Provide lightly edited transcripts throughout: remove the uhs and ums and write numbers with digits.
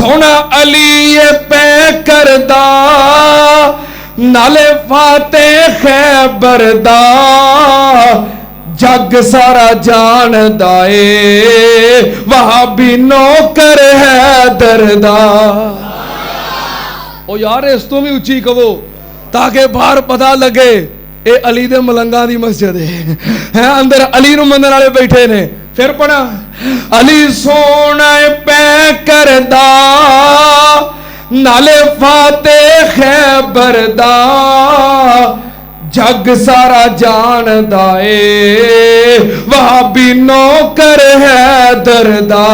सोना अली पै करदा नाले फाते खैबर दा जग सारा जानदा ए वहाबी नौकर है दरदा। ओ यार इस तो भी उच्ची कहो ताकि बाहर पता लगे ये अली दे मलंगा दी मस्जिद है अंदर अली नूं मनण वाले बैठे ने। फिर पढ़ा अली सोना पै करदा नाले फाते खैबर दा जग सारा जानदा ए वहाबी नौकर है दरदा।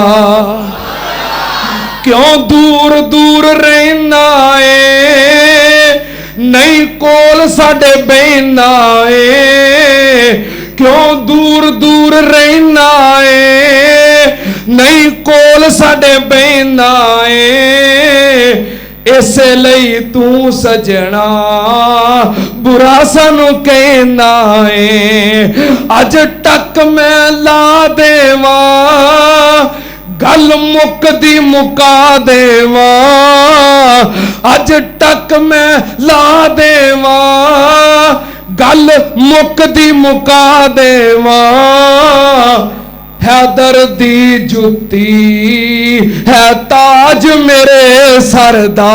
क्यों दूर दूर रहना ए नहीं कोल साडे बहना ए। क्यों दूर दूर रहना ए नहीं कोल साडे बहना ए। इसे लई तू सजना बुरा सानू कहना है। अज टक मैं ला देवा गल मुकदी मुका देवा। अज टक मैं ला देवा गल मुकदी मुका देवा। हैदर दी जुती है ताज मेरे सरदा।